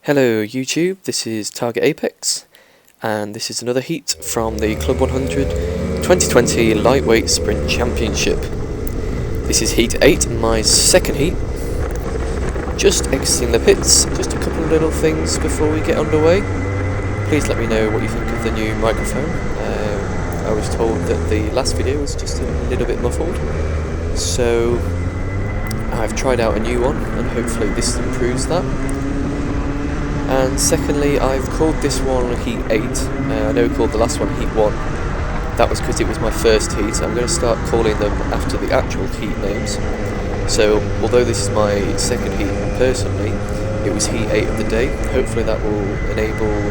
Hello YouTube, this is Target Apex, and this is another heat from the Club 100 2020 Lightweight Sprint Championship. This is Heat 8, my second heat. Just exiting the pits, just a couple of little things before we get underway. Please let me know what you think of the new microphone. I was told that the last video was just a little bit muffled, so I've tried out a new one and hopefully this improves that. And secondly, I've called this one Heat 8, I know we called the last one Heat 1, that was because it was my first heat. I'm going to start calling them after the actual heat names. So, although this is my second heat personally, it was Heat 8 of the day. Hopefully that will enable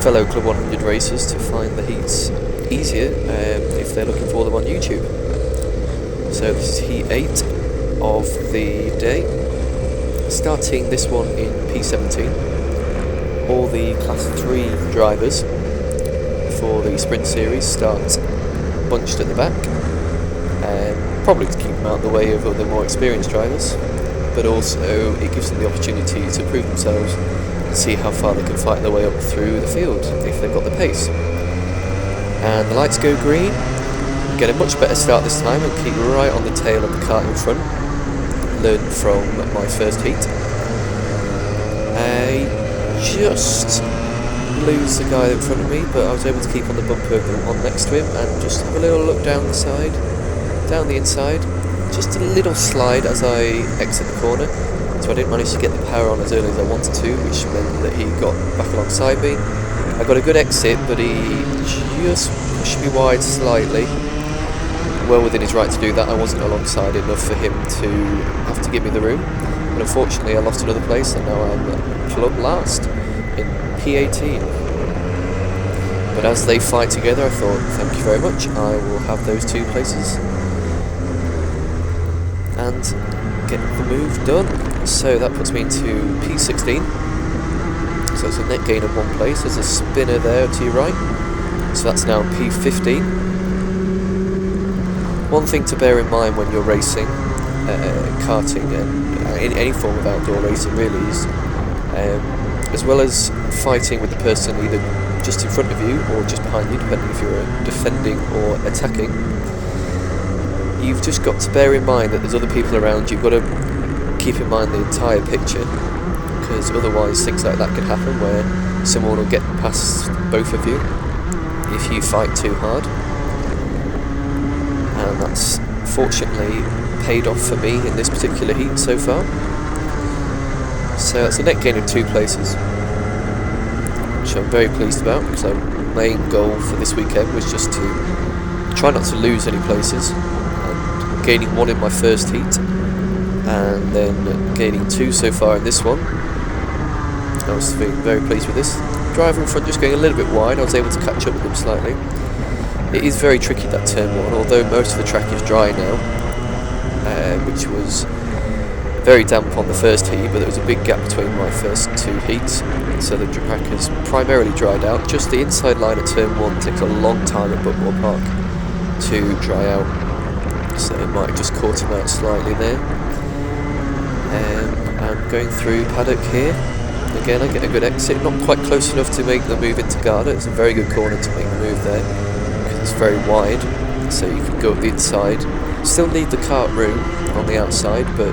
fellow Club 100 racers to find the heats easier if they're looking for them on YouTube. So this is Heat 8 of the day, starting this one in P17. All the Class 3 drivers for the Sprint Series start bunched at the back, probably to keep them out of the way of other more experienced drivers, but also it gives them the opportunity to prove themselves and see how far they can fight their way up through the field if they've got the pace. And the lights go green, get a much better start this time and keep right on the tail of the car in front. Learn from my first heat. Just lose the guy in front of me, but I was able to keep on the bumper of the one next to him and just have a little look down the side, down the inside, just a little slide as I exit the corner, so I didn't manage to get the power on as early as I wanted to, which meant that he got back alongside me. I got a good exit, but he just pushed me wide slightly, well within his right to do that. I wasn't alongside enough for him to have to give me the room, but unfortunately I lost another place and now I'm club last in P18. But as they fight together, I thought, thank you very much, I will have those two places and get the move done. So that puts me into P16, so it's a net gain of one place. There's a spinner there to your right, so that's now P15. One thing to bear in mind when you're racing, karting and in any form of outdoor racing really is, as well as fighting with the person either just in front of you or just behind you, depending if you're defending or attacking, you've just got to bear in mind that there's other people around. You've got to keep in mind the entire picture, because otherwise things like that could happen where someone will get past both of you if you fight too hard, and that's fortunately paid off for me in this particular heat so far. So that's a net gain of 2 places, which I'm very pleased about, because our main goal for this weekend was just to try not to lose any places, and gaining 1 in my first heat and then gaining 2 so far in this one. I was feeling very pleased with this. Driver in front just going a little bit wide, I was able to catch up with him slightly. It is very tricky, that turn 1, although most of the track is dry now, which was very damp on the first heat, but there was a big gap between my first 2 heats, so the track has primarily dried out. Just the inside line at turn 1 takes a long time at Buckmore Park to dry out, so it might have just caught him out slightly there. I'm going through paddock here. Again, I get a good exit, not quite close enough to make the move into Garda. It's a very good corner to make the move there, because it's very wide, so you can go up the inside. Still need the kart room on the outside, but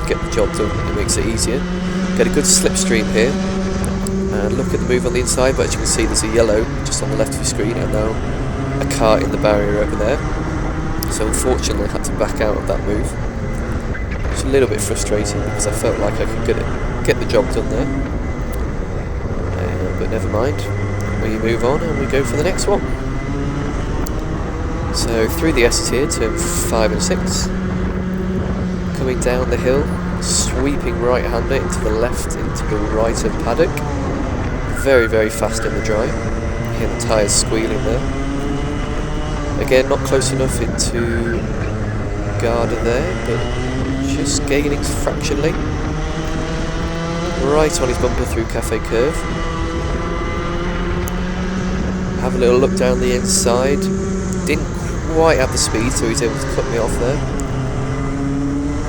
get the job done, it makes it easier. Get a good slipstream here, and look at the move on the inside, but as you can see there's a yellow just on the left of the screen, and now a car in the barrier over there. So unfortunately I had to back out of that move. It's a little bit frustrating because I felt like I could get the job done there, but never mind, we move on and we go for the next one. So through the S tier, turn 5 and 6, coming down the hill, sweeping right-hander into the left, into the right of paddock. Very, very fast in the dry. Hear the tyres squealing there. Again, not close enough into Garda there, but just gaining fractionally. Right on his bumper through Cafe Curve. Have a little look down the inside. Didn't quite have the speed, so he's able to cut me off there.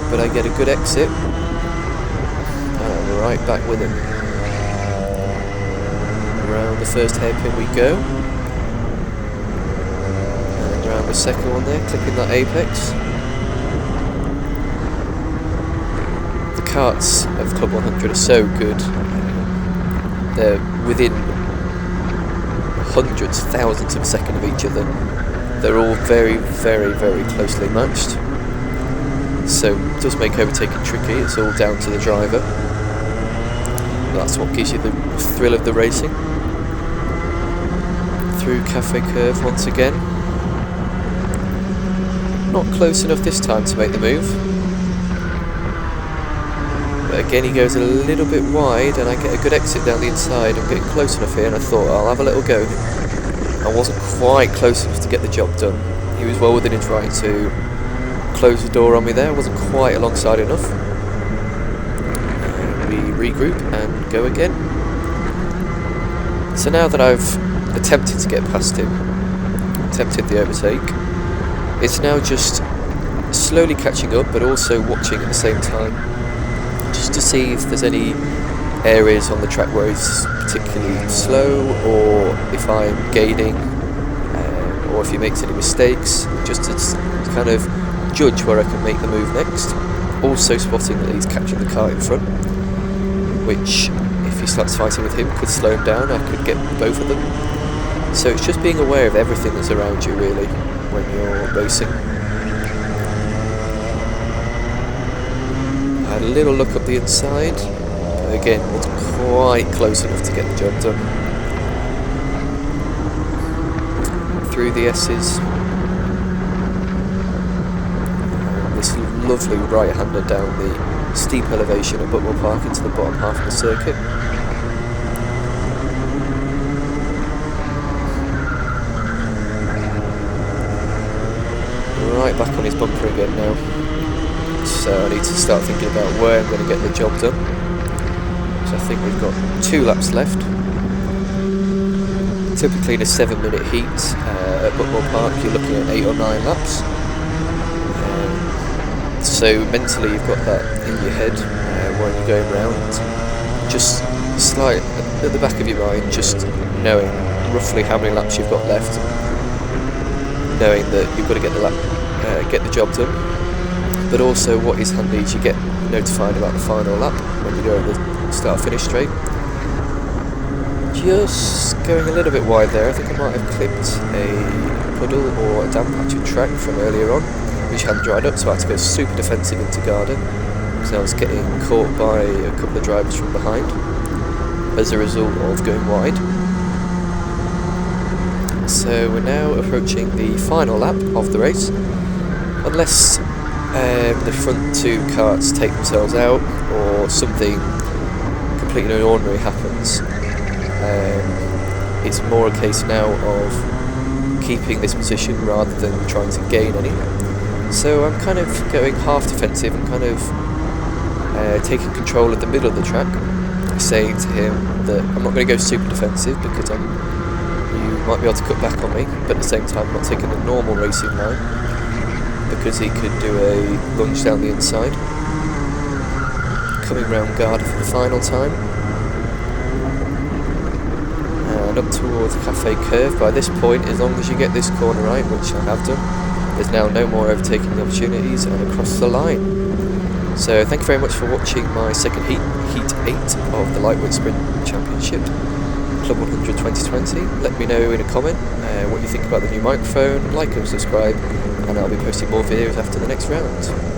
But I get a good exit, and I'm right back with him. around the first hairpin we go. And around the second one there, clipping that apex. The karts of Club 100 are so good. They're within hundreds, thousands of a second of each other. They're all very, very, very closely matched. So it does make overtaking tricky. It's all down to the driver. That's what gives you the thrill of the racing. Through Cafe Curve once again. Not close enough this time to make the move. But again he goes a little bit wide and I get a good exit down the inside. I'm getting close enough here and I thought I'll have a little go. I wasn't quite close enough to get the job done. He was well within his right to close the door on me there. I wasn't quite alongside enough. We regroup and go again. So now that I've attempted to get past him, attempted the overtake, it's now just slowly catching up but also watching at the same time, just to see if there's any areas on the track where he's particularly slow, or if I'm gaining, or if he makes any mistakes, just to kind of judge where I can make the move next. Also spotting that he's catching the car in front, which if he starts fighting with him could slow him down. I could get both of them. So it's just being aware of everything that's around you really when you're racing. I had a little look up the inside, but again wasn't quite close enough to get the job done. Through the S's. This lovely right-hander down the steep elevation at Buckmore Park into the bottom half of the circuit. Right back on his bumper again now. So I need to start thinking about where I'm going to get the job done. So I think we've got 2 laps left. Typically in a 7-minute heat at Buckmore Park you're looking at 8 or 9 laps. So mentally you've got that in your head when you're going round. Just slight at the back of your mind, just knowing roughly how many laps you've got left, knowing that you've got to get the job done. But also what is handy is you get notified about the final lap when you go over the start-finish straight. Just going a little bit wide there. I think I might have clipped a puddle or a damp patch of track from earlier on, which hadn't dried up, so I had to go super defensive into Garden because I was getting caught by a couple of drivers from behind as a result of going wide. So we're now approaching the final lap of the race. Unless the front 2 karts take themselves out or something completely ordinary happens, it's more a case now of keeping this position rather than trying to gain any. So I'm kind of going half defensive and kind of taking control of the middle of the track, saying to him that I'm not going to go super defensive because you might be able to cut back on me, but at the same time I'm not taking the normal racing line because he could do a lunge down the inside. Coming round Garda for the final time. And up towards Cafe Curve. By this point, as long as you get this corner right, which I have done, there's now no more overtaking opportunities and across the line. So thank you very much for watching my second heat 8 of the Lightweight Sprint Championship, Club 100 2020. Let me know in a comment what you think about the new microphone, like and subscribe, and I'll be posting more videos after the next round.